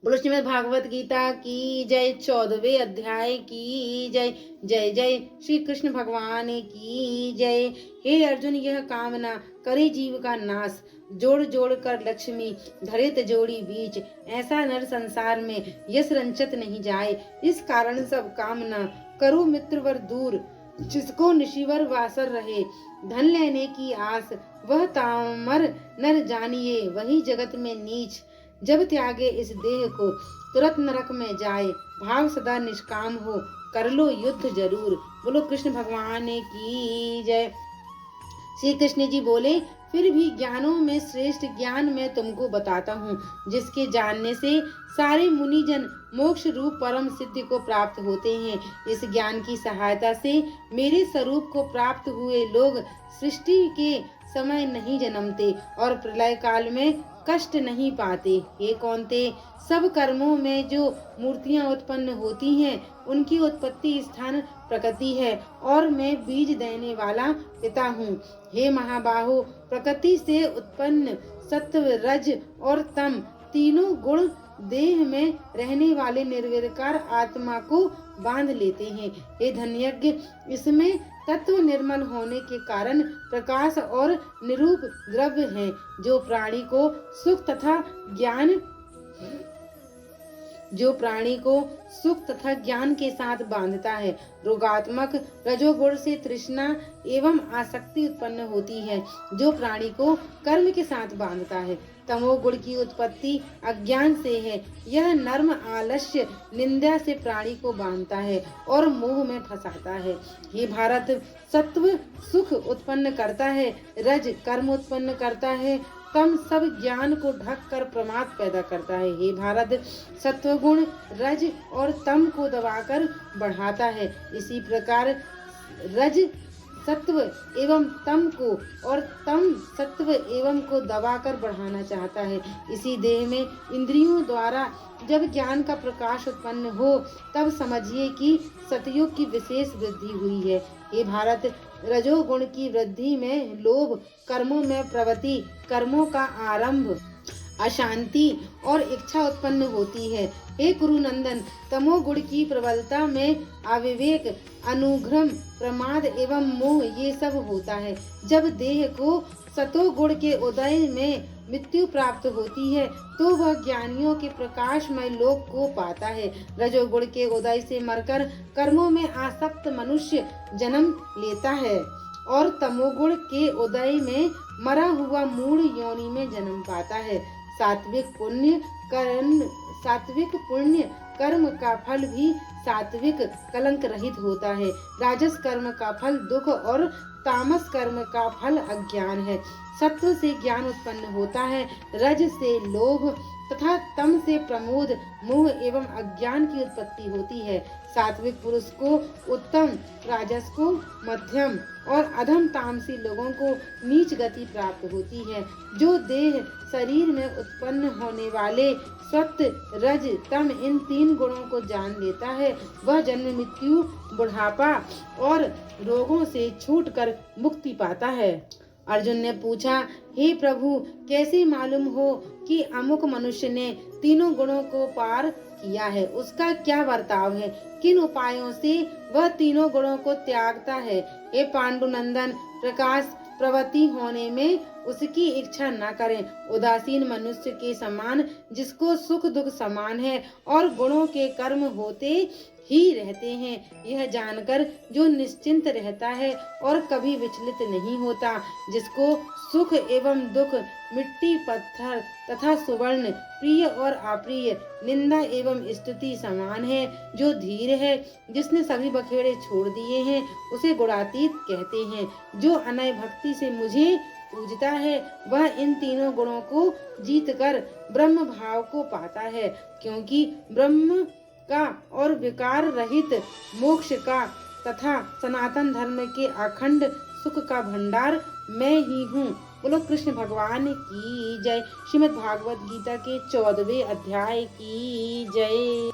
बोलो श्रीमद् भागवत गीता की जय। 14वें अध्याय की जय। जय जय श्री कृष्ण भगवान की जय। हे अर्जुन, यह कामना करे जीव का नाश, जोड़ जोड़ कर लक्ष्मी धरे जोड़ी बीच, ऐसा नर संसार में यश रंचत नहीं जाए। इस कारण सब कामना करो मित्रवर दूर, जिसको निशिवर वासर रहे। धन लेने की आस वह तामर नर जानिए, वही जगत में नीच। जब त्यागे इस देह को तुरंत नरक में जाए, भाव सदा निष्काम हो, कर लो युद्ध जरूर। बोलो कृष्ण भगवान की जय। श्री कृष्ण जी बोले, फिर भी ज्ञानों में श्रेष्ठ ज्ञान मैं तुमको बताता हूँ, जिसके जानने से सारे मुनिजन मोक्ष रूप परम सिद्धि को प्राप्त होते हैं। इस ज्ञान की सहायता से मेरे स्वरूप को प्राप्त हुए लोग सृष्टि के समय नहीं जन्मते और प्रलय काल में कष्ट नहीं पाते। हे कौन्ते, सब कर्मों में जो मूर्तियां उत्पन्न होती हैं, उनकी उत्पत्ति स्थान प्रकृति है और मैं बीज देने वाला पिता हूँ। हे महाबाहो, प्रकृति से उत्पन्न सत्व, रज और तम तीनों गुण देह में रहने वाले निर्विकार आत्मा को बांध लेते हैं। हे धन्यज्ञ, इसमें तत्व निर्मल होने के कारण प्रकाश और निरूप द्रव्य हैं, जो प्राणी को सुख तथा ज्ञान के साथ बांधता है। रोगात्मक रजोगुण से तृष्णा एवं आसक्ति उत्पन्न होती है, जो प्राणी को कर्म के साथ बांधता है। तमोगुण की उत्पत्ति अज्ञान से है, यह नर्म आलस्य निंदा से प्राणी को बांधता है और मोह में फंसाता है। हे भारत, सत्व सुख उत्पन्न करता है, रज कर्म उत्पन्न करता है, तम सब ज्ञान को ढक कर प्रमाद पैदा करता है। हे भारत, सत्वगुण रज और तम को दबाकर बढ़ाता है। इसी प्रकार रज सत्व एवं तम को और तम सत्व एवं को दबाकर बढ़ाना चाहता है। इसी देह में इंद्रियों द्वारा जब ज्ञान का प्रकाश उत्पन्न हो, तब समझिए कि सतयुग की विशेष वृद्धि हुई है। हे भारत, रजोगुण की वृद्धि में लोभ, कर्मों में प्रवृत्ति, कर्मों का आरंभ, अशांति और इच्छा उत्पन्न होती है। हे कुरुनंदन, तमोगुण की प्रबलता में अविवेक, अनुग्रह, प्रमाद एवं मोह ये सब होता है। जब देह को सतोगुण के उदय में मृत्यु प्राप्त होती है, तो वह ज्ञानियों के प्रकाशमय लोक को पाता है। रजोगुण के उदय से मरकर कर्मों में आसक्त मनुष्य जन्म लेता है और तमोगुण के उदय में मरा हुआ मूढ़ योनि में जन्म पाता है। सात्विक पुण्य कर्म का फल भी सात्विक कलंक रहित होता है। राजस कर्म का फल दुख और तामस कर्म का फल अज्ञान है। सत्व से ज्ञान उत्पन्न होता है, रज से लोभ तथा तम से प्रमोद, मोह एवं अज्ञान की उत्पत्ति होती है। सात्विक पुरुष को उत्तम, राजस को मध्यम और अधम तामसी लोगों को नीच गति प्राप्त होती है। जो देह शरीर में उत्पन्न होने वाले सत्व, रज, तम इन तीन गुणों को जान लेता है, वह जन्म, मृत्यु, बुढ़ापा और रोगों से छूटकर मुक्ति पाता है। अर्जुन ने पूछा, हे प्रभु, कैसे मालूम हो कि अमुक मनुष्य ने तीनों गुणों को पार किया है? उसका क्या वर्ताव है? किन उपायों से वह तीनों गुणों को त्यागता है? हे पांडुनंदन, प्रकाश प्रवृत्ति होने में उसकी इच्छा न करें। उदासीन मनुष्य के समान, जिसको सुख दुख समान है और गुणों के कर्म होते ही रहते हैं, यह जानकर जो निश्चिंत रहता है और कभी विचलित नहीं होता, जिसको सुख एवं दुख, मिट्टी पत्थर तथा सुवर्ण, प्रिय और अप्रिय, निंदा एवं स्तुति समान है, जो धीर है, जिसने सभी बखेड़े छोड़ दिए हैं, उसे गुणातीत कहते हैं। जो अनय भक्ति से मुझे पूजता है, वह इन तीनों गुणों को जीतकर ब्रह्म भाव को पाता है, क्योंकि ब्रह्म का और विकार रहित मोक्ष का तथा सनातन धर्म के अखंड सुख का भंडार मैं ही हूँ। बोलो कृष्ण भगवान की जय। श्रीमद् भागवत गीता के 14वें अध्याय की जय।